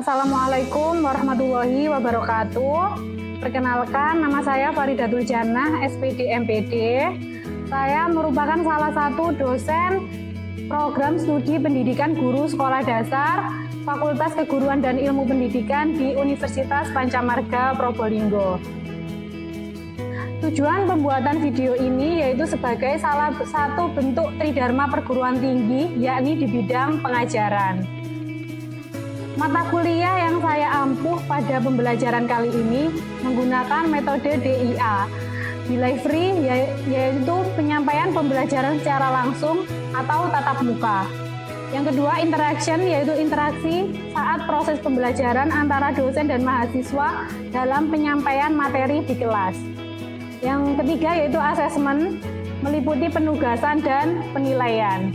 Assalamualaikum warahmatullahi wabarakatuh. Perkenalkan, nama saya Faridatul Jannah, SPD MPD. Saya merupakan salah satu dosen program studi pendidikan guru sekolah dasar Fakultas Keguruan dan Ilmu Pendidikan di Universitas Pancamarga Probolinggo. Tujuan pembuatan video ini yaitu sebagai salah satu bentuk tridharma perguruan tinggi, yakni di bidang pengajaran. Mata kuliah yang saya ampuh pada pembelajaran kali ini menggunakan metode DIA, Delivery, yaitu penyampaian pembelajaran secara langsung atau tatap muka. Yang kedua, interaction, yaitu interaksi saat proses pembelajaran antara dosen dan mahasiswa dalam penyampaian materi di kelas. Yang ketiga, yaitu assessment, meliputi penugasan dan penilaian.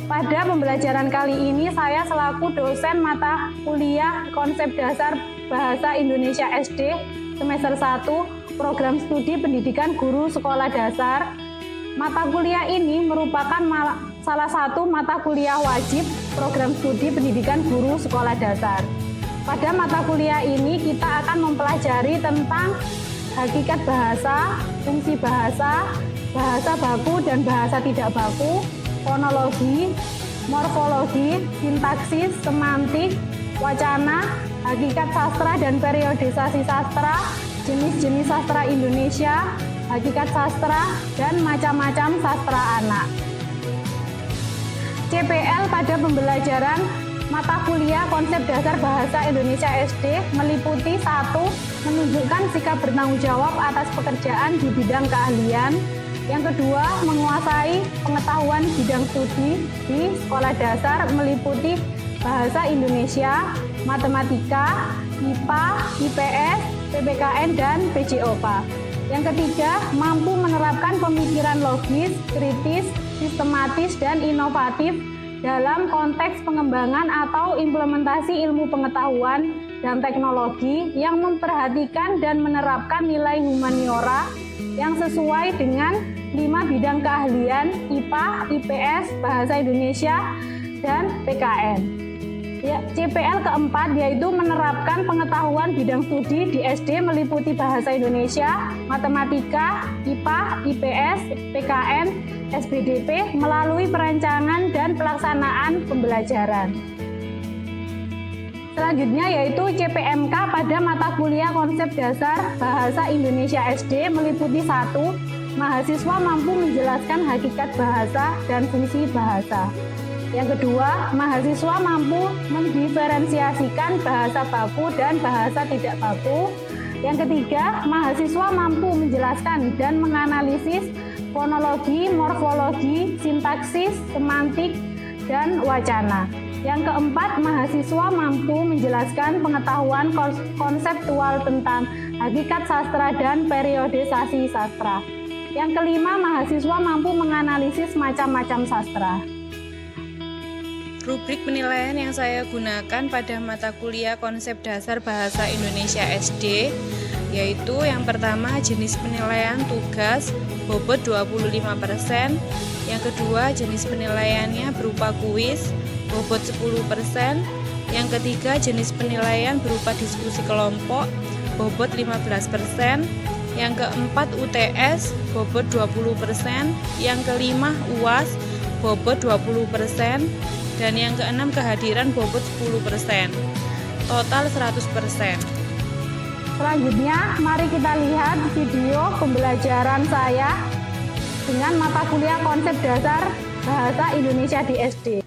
Pada pembelajaran kali ini, saya selaku dosen mata kuliah Konsep Dasar Bahasa Indonesia SD semester 1 Program Studi Pendidikan Guru Sekolah Dasar. Mata kuliah ini merupakan salah satu mata kuliah wajib Program Studi Pendidikan Guru Sekolah Dasar. Pada mata kuliah ini kita akan mempelajari tentang hakikat bahasa, fungsi bahasa, bahasa baku dan bahasa tidak baku, fonologi, morfologi, sintaksis, semantik, wacana, hakikat sastra dan periodisasi sastra, jenis-jenis sastra Indonesia, hakikat sastra, dan macam-macam sastra anak. CPL pada pembelajaran mata kuliah Konsep Dasar Bahasa Indonesia SD meliputi 1. Menunjukkan sikap bertanggung jawab atas pekerjaan di bidang keahlian. Yang kedua, menguasai pengetahuan bidang studi di sekolah dasar meliputi bahasa Indonesia, matematika, IPA, IPS, PPKN, dan PJOPA. Yang ketiga, mampu menerapkan pemikiran logis, kritis, sistematis, dan inovatif dalam konteks pengembangan atau implementasi ilmu pengetahuan dan teknologi yang memperhatikan dan menerapkan nilai humaniora yang sesuai dengan 5 bidang keahlian IPA, IPS, Bahasa Indonesia, dan PKN. CPL keempat yaitu menerapkan pengetahuan bidang studi di SD meliputi Bahasa Indonesia, Matematika, IPA, IPS, PKN, SBDP melalui perancangan dan pelaksanaan pembelajaran. Selanjutnya yaitu CPMK pada mata kuliah Konsep Dasar Bahasa Indonesia SD meliputi 1. Mahasiswa mampu menjelaskan hakikat bahasa dan fungsi bahasa. Yang kedua, mahasiswa mampu mendiferensiasikan bahasa baku dan bahasa tidak baku. Yang ketiga, mahasiswa mampu menjelaskan dan menganalisis fonologi, morfologi, sintaksis, semantik, dan wacana. Yang keempat, mahasiswa mampu menjelaskan pengetahuan konseptual tentang hakikat sastra dan periodisasi sastra. Yang kelima, mahasiswa mampu menganalisis macam-macam sastra. Rubrik penilaian yang saya gunakan pada mata kuliah Konsep Dasar Bahasa Indonesia SD yaitu yang pertama jenis penilaian tugas bobot 25%, yang kedua jenis penilaiannya berupa kuis bobot 10%, yang ketiga jenis penilaian berupa diskusi kelompok bobot 15%, yang keempat UTS bobot 20%, yang kelima UAS bobot 20%, dan yang keenam kehadiran bobot 10%, total 100%. Selanjutnya, mari kita lihat video pembelajaran saya dengan mata kuliah Konsep Dasar Bahasa Indonesia di SD.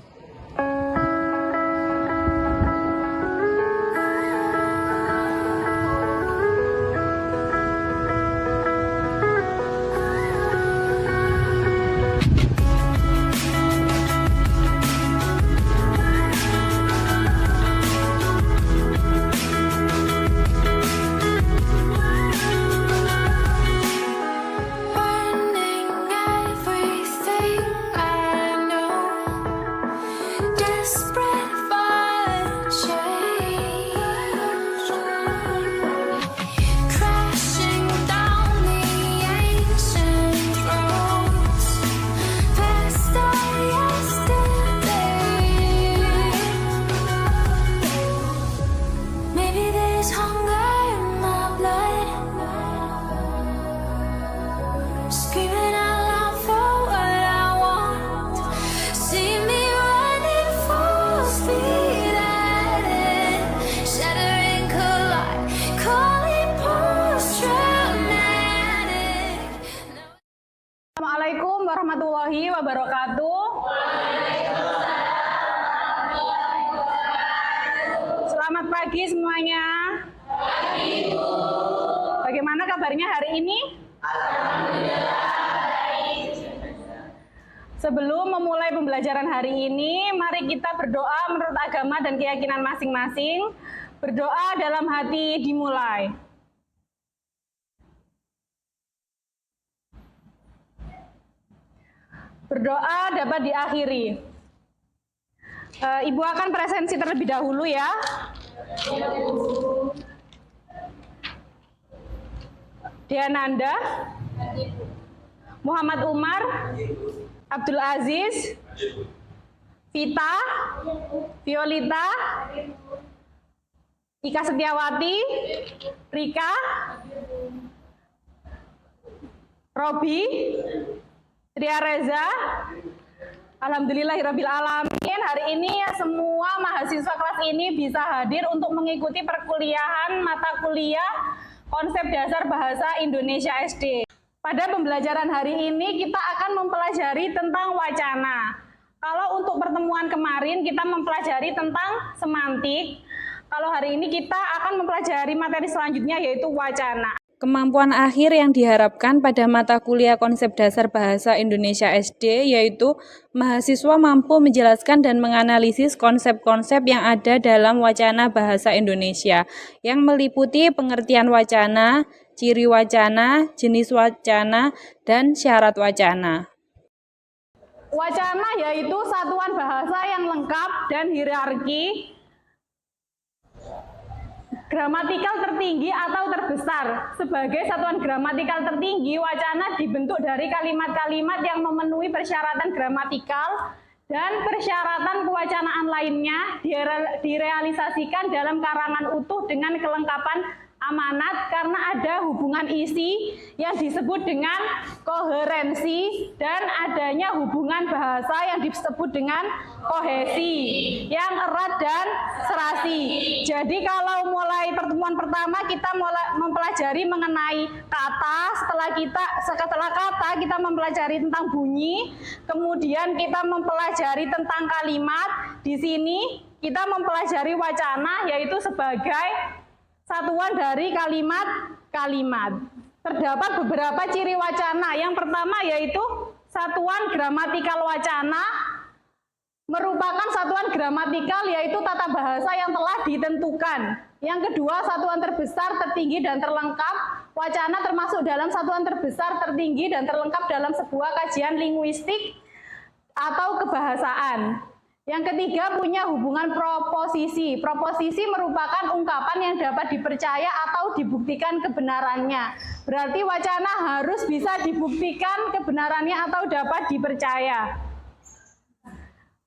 Assalamualaikum warahmatullahi wabarakatuh. Selamat pagi semuanya. Bagaimana kabarnya hari ini? Sebelum memulai pembelajaran hari ini, mari kita berdoa menurut agama dan keyakinan masing-masing. Berdoa dalam hati dimulai. Berdoa dapat diakhiri. Ibu akan presensi terlebih dahulu ya. Diananda, Muhammad Umar, Abdul Aziz, Vita, Violita, Ika Setiawati, Rika, Robi, Tria Reza. Alhamdulillahirabbil alamin, hari ini semua mahasiswa kelas ini bisa hadir untuk mengikuti perkuliahan mata kuliah Konsep Dasar Bahasa Indonesia SD. Pada pembelajaran hari ini kita akan mempelajari tentang wacana. Kalau untuk pertemuan kemarin kita mempelajari tentang semantik. Kalau hari ini kita akan mempelajari materi selanjutnya yaitu wacana. Kemampuan akhir yang diharapkan pada mata kuliah Konsep Dasar Bahasa Indonesia SD yaitu mahasiswa mampu menjelaskan dan menganalisis konsep-konsep yang ada dalam wacana bahasa Indonesia yang meliputi pengertian wacana, ciri wacana, jenis wacana, dan syarat wacana. Wacana yaitu satuan bahasa yang lengkap dan hierarki gramatikal tertinggi atau terbesar. Sebagai satuan gramatikal tertinggi, wacana dibentuk dari kalimat-kalimat yang memenuhi persyaratan gramatikal dan persyaratan kewacanaan lainnya direalisasikan dalam karangan utuh dengan kelengkapan amanat karena ada hubungan isi yang disebut dengan koherensi dan adanya hubungan bahasa yang disebut dengan kohesi yang erat dan serasi. Jadi kalau mulai pertemuan pertama kita mulai mempelajari mengenai kata, setelah kata kita mempelajari tentang bunyi, kemudian kita mempelajari tentang kalimat. Di sini kita mempelajari wacana yaitu sebagai satuan dari kalimat-kalimat. Terdapat beberapa ciri wacana. Yang pertama yaitu satuan gramatikal wacana merupakan satuan gramatikal yaitu tata bahasa yang telah ditentukan. Yang kedua, satuan terbesar, tertinggi, dan terlengkap. Wacana termasuk dalam satuan terbesar, tertinggi, dan terlengkap dalam sebuah kajian linguistik atau kebahasaan. Yang ketiga, punya hubungan proposisi. Proposisi merupakan ungkapan yang dapat dipercaya atau dibuktikan kebenarannya. Berarti wacana harus bisa dibuktikan kebenarannya atau dapat dipercaya.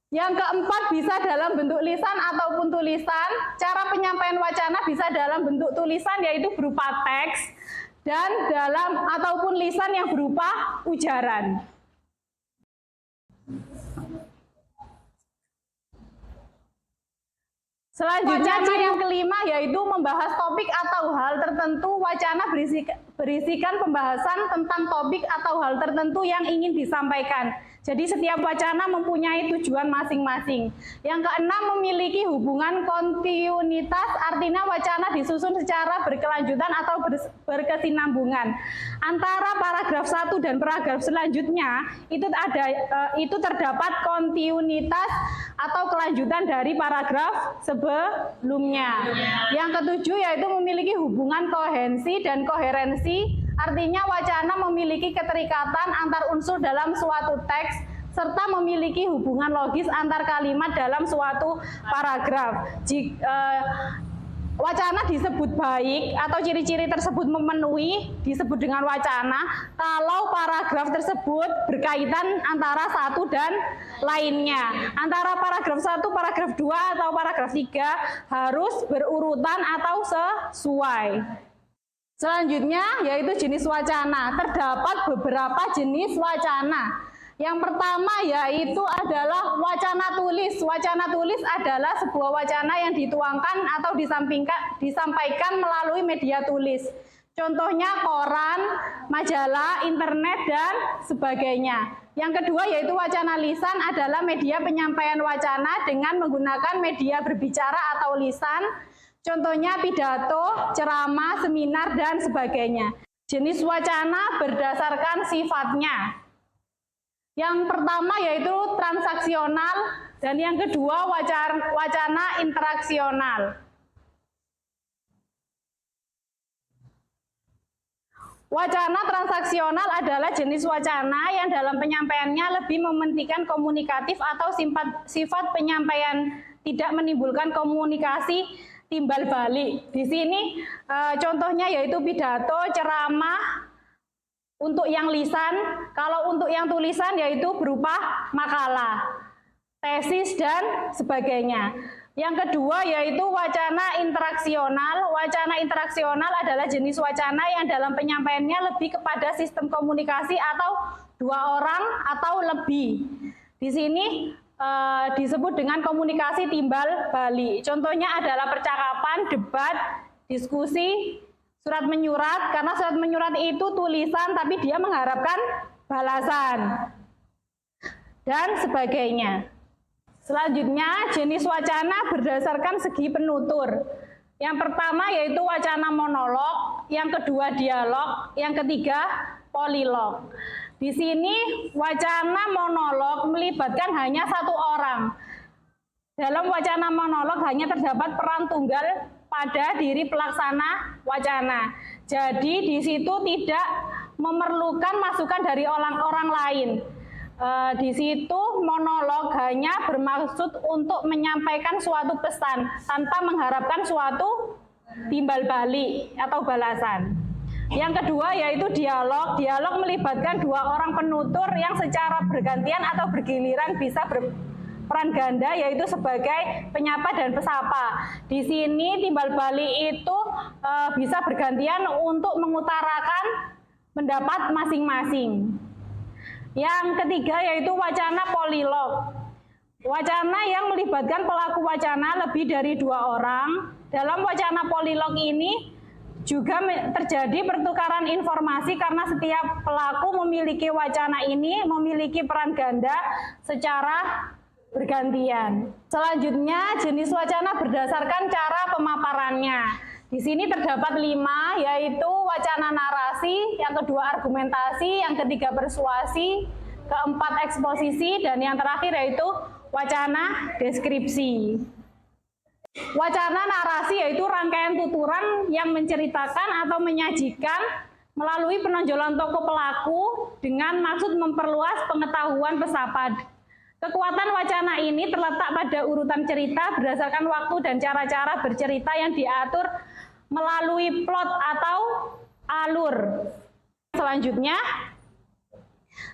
Yang keempat, bisa dalam bentuk lisan ataupun tulisan. Cara penyampaian wacana bisa dalam bentuk tulisan yaitu berupa teks dan dalam ataupun lisan yang berupa ujaran. Selanjutnya ciri yang kelima yaitu membahas topik atau hal tertentu. Wacana berisikan pembahasan tentang topik atau hal tertentu yang ingin disampaikan. Jadi setiap wacana mempunyai tujuan masing-masing. Yang keenam, memiliki hubungan kontinuitas, artinya wacana disusun secara berkelanjutan atau berkesinambungan. Antara paragraf 1 dan paragraf selanjutnya itu terdapat kontinuitas atau kelanjutan dari paragraf sebelumnya. Yang ketujuh yaitu memiliki hubungan koherensi dan koherensi. Artinya wacana memiliki keterikatan antar unsur dalam suatu teks serta memiliki hubungan logis antar kalimat dalam suatu paragraf. Wacana disebut baik atau ciri-ciri tersebut memenuhi disebut dengan wacana kalau paragraf tersebut berkaitan antara satu dan lainnya. Antara paragraf 1, paragraf 2 atau paragraf 3 harus berurutan atau sesuai. Selanjutnya yaitu jenis wacana. Terdapat beberapa jenis wacana. Yang pertama yaitu adalah wacana tulis. Wacana tulis adalah sebuah wacana yang dituangkan atau disampaikan melalui media tulis. Contohnya koran, majalah, internet, dan sebagainya. Yang kedua yaitu wacana lisan adalah media penyampaian wacana dengan menggunakan media berbicara atau lisan. Contohnya pidato, ceramah, seminar, dan sebagainya. Jenis wacana berdasarkan sifatnya. Yang pertama yaitu transaksional dan yang kedua wacana interaksional. Wacana transaksional adalah jenis wacana yang dalam penyampaiannya lebih mementingkan komunikatif atau sifat penyampaian, tidak menimbulkan komunikasi timbal balik. Di sini contohnya yaitu pidato, ceramah untuk yang lisan. Kalau untuk yang tulisan yaitu berupa makalah, tesis, dan sebagainya. Yang kedua yaitu wacana interaksional. Wacana interaksional adalah jenis wacana yang dalam penyampaiannya lebih kepada sistem komunikasi atau dua orang atau lebih. Di sini disebut dengan komunikasi timbal balik. Contohnya adalah percakapan, debat, diskusi, surat menyurat. Karena surat menyurat itu tulisan tapi dia mengharapkan balasan dan sebagainya. Selanjutnya, jenis wacana berdasarkan segi penutur. Yang pertama yaitu wacana monolog, yang kedua dialog, yang ketiga polilog. Di sini wacana monolog melibatkan hanya satu orang. Dalam wacana monolog hanya terdapat peran tunggal pada diri pelaksana wacana. Jadi di situ tidak memerlukan masukan dari orang lain. Di situ monolog hanya bermaksud untuk menyampaikan suatu pesan tanpa mengharapkan suatu timbal balik atau balasan. Yang kedua yaitu dialog. Dialog melibatkan dua orang penutur yang secara bergantian atau bergiliran bisa berperan ganda, yaitu sebagai penyapa dan pesapa. Di sini timbal balik itu bisa bergantian untuk mengutarakan pendapat masing-masing. Yang ketiga yaitu wacana polilog. Wacana yang melibatkan pelaku wacana lebih dari dua orang. Dalam wacana polilog ini juga terjadi pertukaran informasi karena setiap pelaku memiliki wacana ini memiliki peran ganda secara bergantian. Selanjutnya jenis wacana berdasarkan cara pemaparannya. Di sini terdapat 5, yaitu wacana narasi, yang kedua argumentasi, yang ketiga persuasi, keempat eksposisi, dan yang terakhir yaitu wacana deskripsi. Wacana narasi yaitu rangkaian tuturan yang menceritakan atau menyajikan melalui penonjolan tokoh pelaku dengan maksud memperluas pengetahuan pesapa. Kekuatan wacana ini terletak pada urutan cerita berdasarkan waktu dan cara-cara bercerita yang diatur melalui plot atau alur. Selanjutnya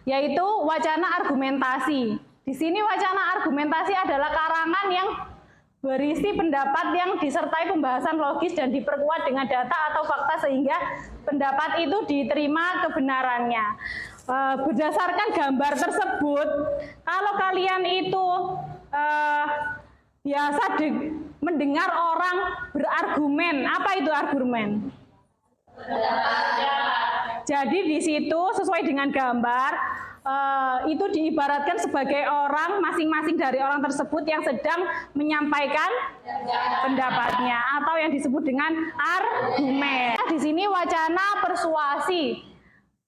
yaitu wacana argumentasi. Di sini wacana argumentasi adalah karangan yang berisi pendapat yang disertai pembahasan logis dan diperkuat dengan data atau fakta sehingga pendapat itu diterima kebenarannya. Berdasarkan gambar tersebut, kalau kalian itu biasa mendengar orang berargumen, apa itu argumen? Jadi di situ sesuai dengan gambar itu diibaratkan sebagai orang masing-masing dari orang tersebut yang sedang menyampaikan pendapatnya atau yang disebut dengan argumen. Di sini wacana persuasi,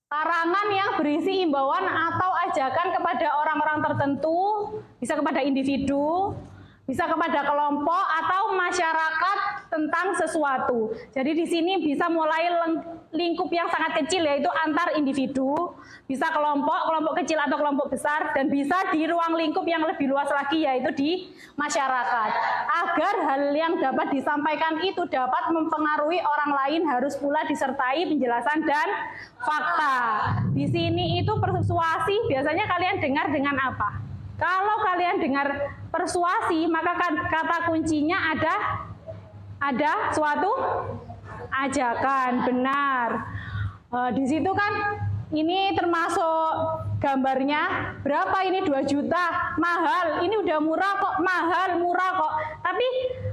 karangan yang berisi imbauan atau ajakan kepada orang-orang tertentu, bisa kepada individu, bisa kepada kelompok atau masyarakat tentang sesuatu. Jadi di sini bisa mulai lingkup yang sangat kecil yaitu antar individu, bisa kelompok kecil atau kelompok besar, dan bisa di ruang lingkup yang lebih luas lagi yaitu di masyarakat. Agar hal yang dapat disampaikan itu dapat mempengaruhi orang lain harus pula disertai penjelasan dan fakta. Di sini itu persuasi biasanya kalian dengar dengan apa? Kalau kalian dengar persuasi, maka kata kuncinya ada suatu ajakan, benar. Di situ kan ini termasuk gambarnya, berapa ini 2 juta, mahal, ini udah murah kok, mahal, murah kok. Tapi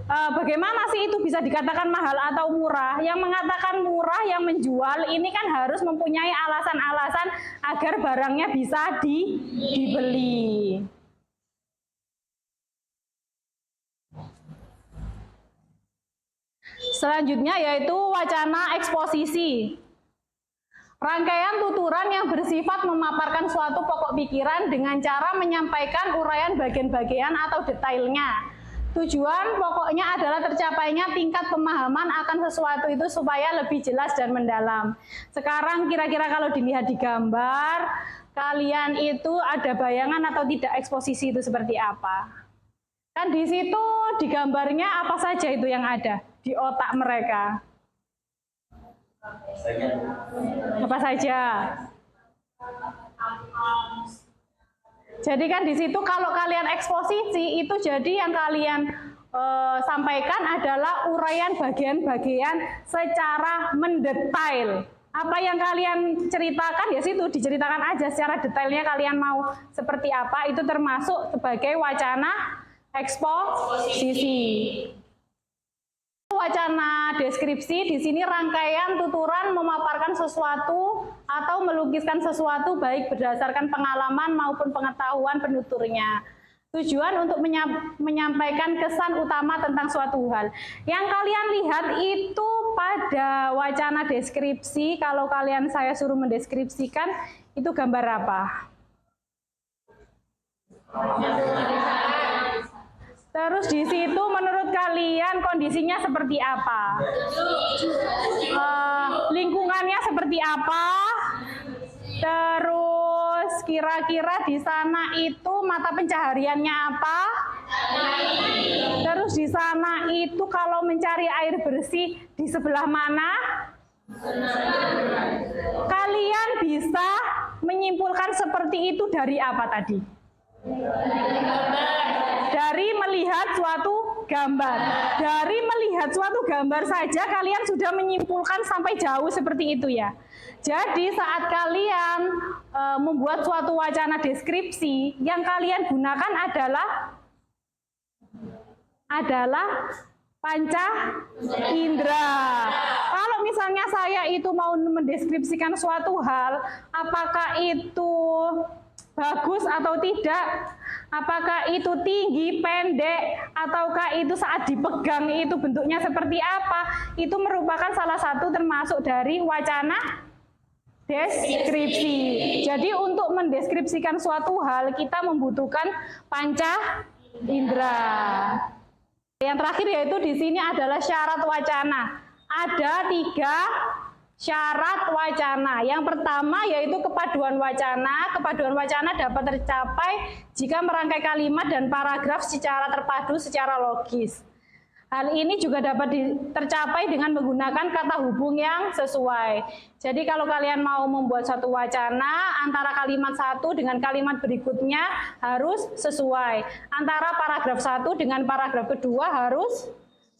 Bagaimana sih itu bisa dikatakan mahal atau murah? Yang mengatakan murah, yang menjual ini kan harus mempunyai alasan-alasan agar barangnya bisa dibeli. Selanjutnya yaitu wacana eksposisi. Rangkaian tuturan yang bersifat memaparkan suatu pokok pikiran dengan cara menyampaikan uraian bagian-bagian atau detailnya. Tujuan pokoknya adalah tercapainya tingkat pemahaman akan sesuatu itu supaya lebih jelas dan mendalam. Sekarang kira-kira kalau dilihat di gambar, kalian itu ada bayangan atau tidak eksposisi itu seperti apa? Kan di situ di gambarnya apa saja itu yang ada di otak mereka? Apa saja? Jadi kan di situ kalau kalian eksposisi itu jadi yang kalian sampaikan adalah uraian bagian-bagian secara mendetail. Apa yang kalian ceritakan ya situ diceritakan aja secara detailnya kalian mau seperti apa, itu termasuk sebagai wacana eksposisi. Wacana deskripsi di sini rangkaian tuturan memaparkan sesuatu atau melukiskan sesuatu baik berdasarkan pengalaman maupun pengetahuan penuturnya. Tujuan untuk menyampaikan kesan utama tentang suatu hal. Yang kalian lihat itu pada wacana deskripsi, kalau kalian saya suruh mendeskripsikan, itu gambar apa? Terus di situ menurut kalian kondisinya seperti apa? Lingkungannya seperti apa? Terus kira-kira di sana itu mata pencahariannya apa? Terus di sana itu kalau mencari air bersih di sebelah mana? Kalian bisa menyimpulkan seperti itu dari apa tadi? Dari melihat suatu gambar. Dari melihat suatu gambar saja kalian sudah menyimpulkan sampai jauh seperti itu ya. Jadi saat kalian membuat suatu wacana deskripsi, yang kalian gunakan adalah panca indera. Kalau misalnya saya itu mau mendeskripsikan suatu hal, apakah itu bagus atau tidak, apakah itu tinggi, pendek, ataukah itu saat dipegang itu bentuknya seperti apa, itu merupakan salah satu termasuk dari wacana deskripsi. Jadi untuk mendeskripsikan suatu hal kita membutuhkan panca indera. Yang terakhir yaitu di sini adalah syarat wacana. Ada 3 syarat wacana. Yang pertama yaitu kepaduan wacana. Kepaduan wacana dapat tercapai jika merangkai kalimat dan paragraf secara terpadu secara logis. Hal ini juga dapat tercapai dengan menggunakan kata hubung yang sesuai. Jadi kalau kalian mau membuat satu wacana, antara kalimat satu dengan kalimat berikutnya harus sesuai. Antara paragraf satu dengan paragraf kedua harus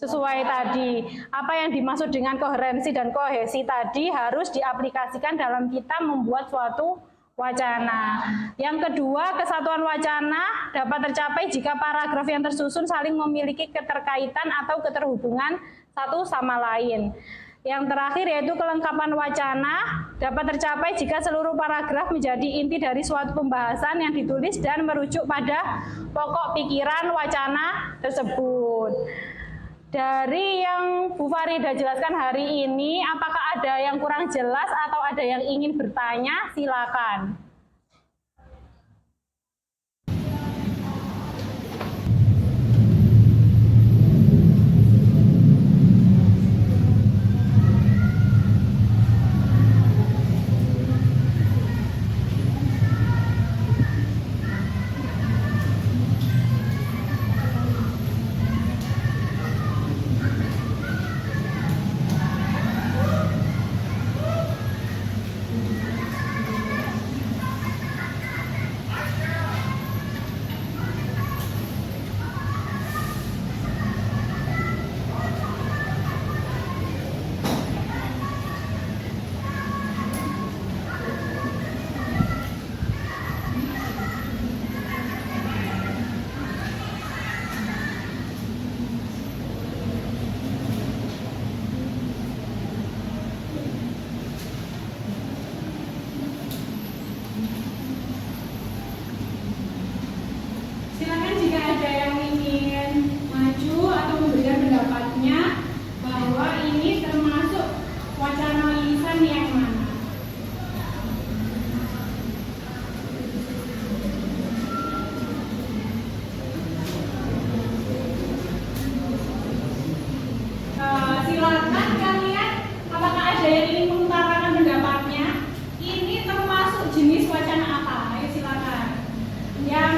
sesuai tadi. Apa yang dimaksud dengan koherensi dan kohesi tadi harus diaplikasikan dalam kita membuat suatu wacana. Yang kedua, kesatuan wacana dapat tercapai jika paragraf yang tersusun saling memiliki keterkaitan atau keterhubungan satu sama lain. Yang terakhir yaitu kelengkapan wacana dapat tercapai jika seluruh paragraf menjadi inti dari suatu pembahasan yang ditulis dan merujuk pada pokok pikiran wacana tersebut. Dari yang Bu Farida jelaskan hari ini, apakah ada yang kurang jelas atau ada yang ingin bertanya? Silakan.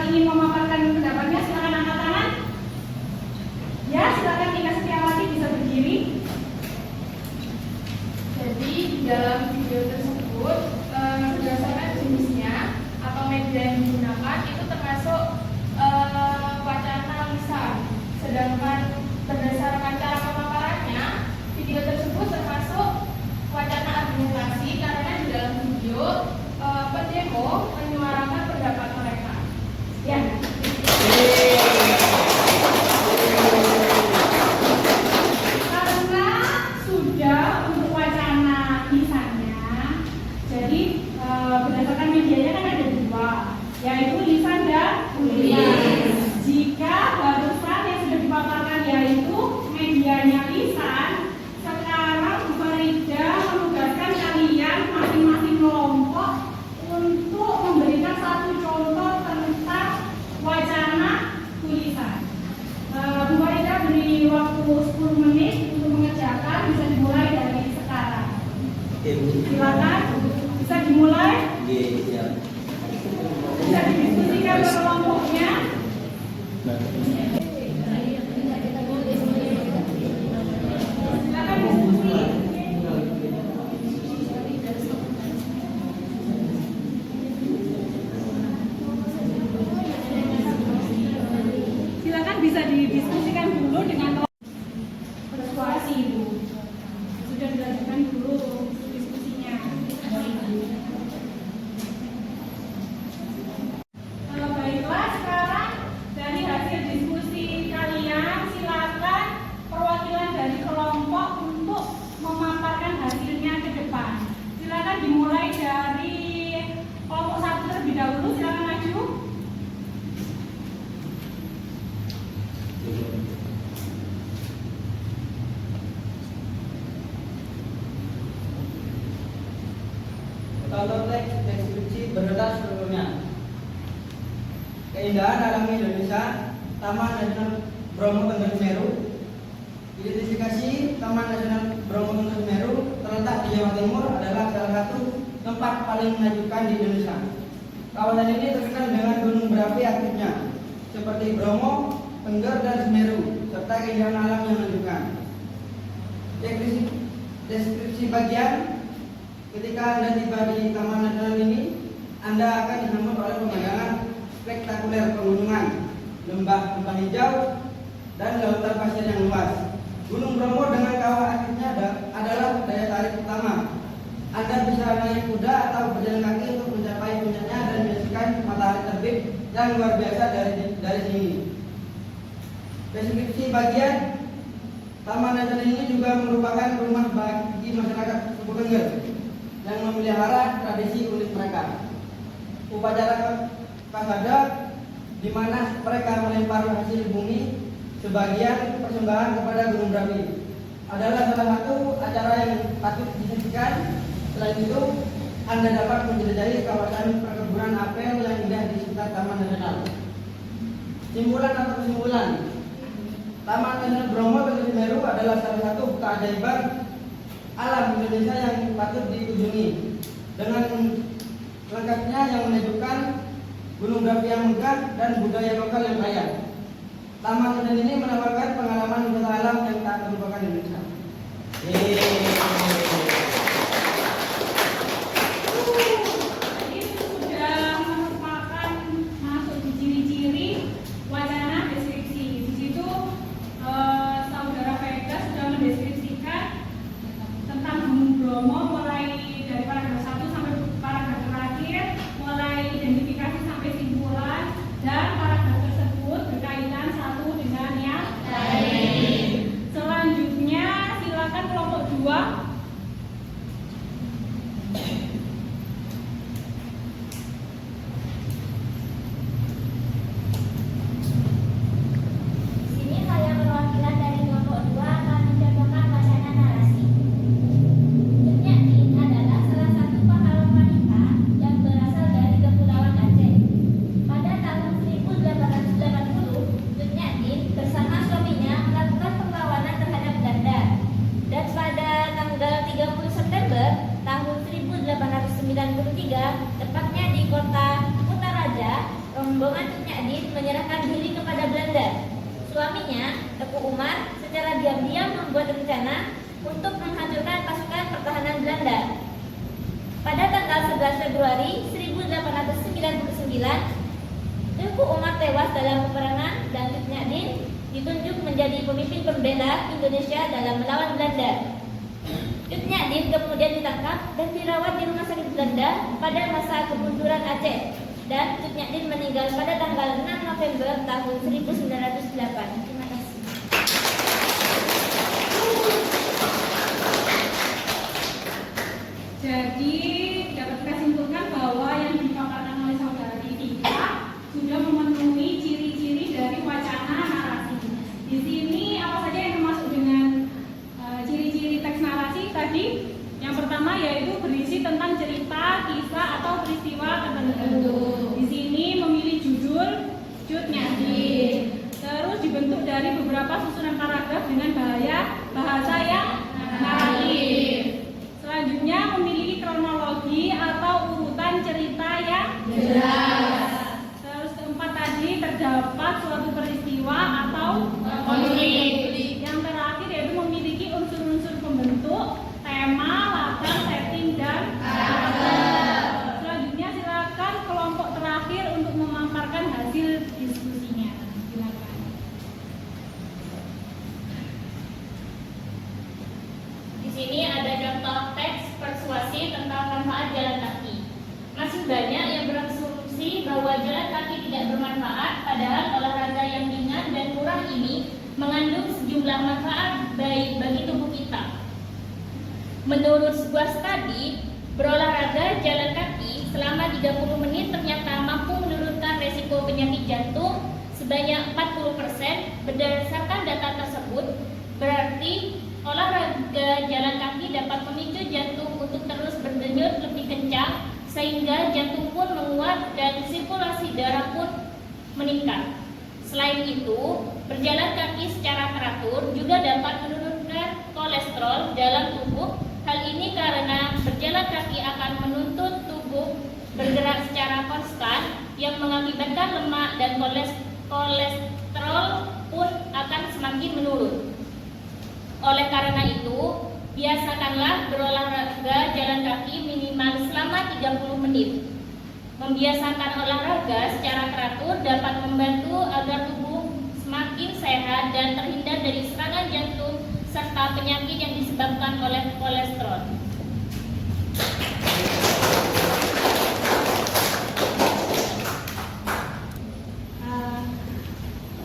ingin memaparkan pendapatnya, silakan angkat tangan. Ya, silakan Tika Setiawati bisa berdiri. Jadi di dalam video tersebut berdasarkan jenisnya atau media yang digunakan itu termasuk wacana lisan. Sedangkan berdasarkan cara pemaparannya, video tersebut termasuk wacana argumentasi karena di dalam video pendemo menyuarakan pendapat mereka. Ya. Karena sudah untuk wacana lisannya, jadi berdasarkan medianya kan ada dua, yaitu lisan dan tulisan. Jika barusan yang sudah dipaparkan yaitu medianya lisan, sekarang Bu Farida menugaskan kalian masing-masing kelompok untuk memberikan satu contoh tentang wacana tulisan. Bu Farida beri waktu 10 menit untuk mengerjakan, bisa dimulai dari sekarang. Silakan, bisa dimulai. Bisa didiskusikan ke kelompoknya. Silakan diskusi. Silakan bisa didiskusikan dulu dengan persuasi Ibu. Sudah dilanjutkan dulu diskusinya. Baiklah, sekarang dari hasil diskusi kalian, silakan perwakilan dari kelompok untuk memaparkan hasilnya ke depan. Silakan dimulai dari kelompok 1 terlebih dahulu. Silakan maju. Contoh teks deskripsi beredar sebelumnya. Keindahan alam Indonesia, Taman Nasional Bromo Tengger Semeru. Identifikasi Taman Nasional Bromo Tengger Semeru terletak di Jawa Timur adalah salah satu tempat paling menakjubkan di Indonesia. Kawasan ini terkenal dengan gunung berapi aktifnya, seperti Bromo, Tengger, dan Semeru, serta keindahan alam yang menakjubkan. Deskripsi bagian. Ketika Anda tiba di Taman Nasional ini, Anda akan disambut oleh pemandangan spektakuler pegunungan, lembah hijau, dan lautan pasir yang luas. Gunung Bromo dengan kawah aktifnya adalah daya tarik utama. Anda bisa naik kuda atau berjalan kaki untuk mencapai puncaknya dan menyaksikan matahari terbit yang luar biasa dari sini. Deskripsi bagian Taman Nasional ini juga merupakan rumah bagi masyarakat suku Tengger yang memelihara tradisi unik mereka. Upacara Kasada, di mana mereka melempar hasil bumi sebagian persembahan kepada gunung berapi, adalah salah satu acara yang patut disaksikan. Selain itu, Anda dapat menjelajahi kawasan perkebunan apel yang indah di sekitar Taman Nasional. Simpulan atau kesimpulan, Taman Nasional Bromo Tengger Semeru adalah salah satu keajaiban alam Indonesia yang patut dikunjungi. Dengan lengkapnya yang menunjukkan gunung berapi yang megah dan budaya lokal yang kaya. Taman Nasional ini menawarkan pengalaman wisata alam yang tak terlupakan di Indonesia. Ini sudah merupakan masuk di ciri-ciri wacana deskripsi. Di situ saudara Vega sudah mendeskripsikan tentang Gunung Bromo mulai dari paragraf 1 sampai paragraf terakhir, mulai identifikasi sampai simpulan, dan paragraf tersebut berkaitan satu dengan yang lain. Selanjutnya silakan kelompok 2 rombongan Tut Nyadin menyerahkan diri kepada Belanda. Suaminya, Teku Umar, secara diam-diam membuat rencana untuk menghancurkan pasukan pertahanan Belanda. Pada tanggal 11 Februari 1899, Teku Umar tewas dalam peperangan dan Tut Nyadin ditunjuk menjadi pemimpin pembela Indonesia dalam melawan Belanda. Tut Nyadin kemudian ditangkap dan dirawat di rumah sakit Belanda pada masa kemunduran Aceh, dan Tut Nyadin meninggal pada tanggal 6 November tahun 1908. Terima kasih. Jadi dapat kita simpulkan bahwa yang dipaparkan oleh saudara Tika sudah memenuhi ciri-ciri dari wacana narasi. Di sini apa saja yang termasuk dengan ciri-ciri teks narasi tadi? Yang pertama yaitu berisi tentang cerita, kisah atau peristiwa tertentu. Di sini memilih judul Tut Nyadin. Terus dibentuk dari beberapa susunan paragraf dengan bahasa yang naratif. Selanjutnya memiliki kronologi atau urutan cerita yang jelas. Terus keempat tadi terdapat suatu peristiwa atau konflik. Yang terakhir yaitu memiliki unsur-unsur pembentuk, tema, latar, setting, dan karakter. Selanjutnya silakan kelompok terakhir untuk memaparkan hasil diskusinya. Silakan. Di sini ada contoh teks persuasi tentang manfaat jalan kaki. Masih banyak yang berasumsi bahwa jalan kaki tidak bermanfaat, padahal olahraga yang ringan dan murah ini mengandung sejumlah manfaat baik bagi tubuh kita. Menurut sebuah studi, berolahraga jalan kaki selama 30 menit ternyata mampu menurunkan resiko penyakit jantung sebanyak 40%. Berdasarkan data tersebut, berarti olahraga jalan kaki dapat memicu jantung untuk terus berdenyut lebih kencang, sehingga jantung pun menguat dan sirkulasi darah pun meningkat. Selain itu, berjalan kaki secara teratur juga dapat menurunkan kolesterol dalam tubuh. Hal ini karena berjalan kaki akan menuntut tubuh bergerak secara konstan yang mengakibatkan lemak dan kolesterol pun akan semakin menurun. Oleh karena itu, biasakanlah berolahraga jalan kaki minimal selama 30 menit. Membiasakan olahraga secara teratur dapat membantu agar tubuh semakin sehat dan terhindar dari serangan jantung serta penyakit yang disebabkan oleh kolesterol.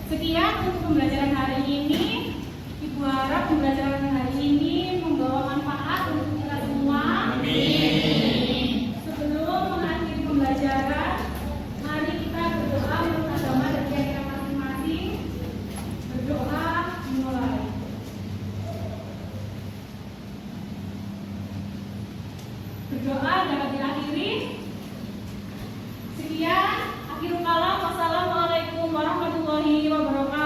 Sekian untuk pembelajaran hari ini. Ibu harap pembelajaran hari ini membawa manfaat untuk kita semua. Amin. Sebelum mengakhiri pembelajaran, mari kita berdoa menurut agama dan keyakinan masing-masing. Berdoa mulai. Berdoa dapat diakhiri. Sekian, akhirul kalam. Wassalamualaikum warahmatullahi wabarakatuh.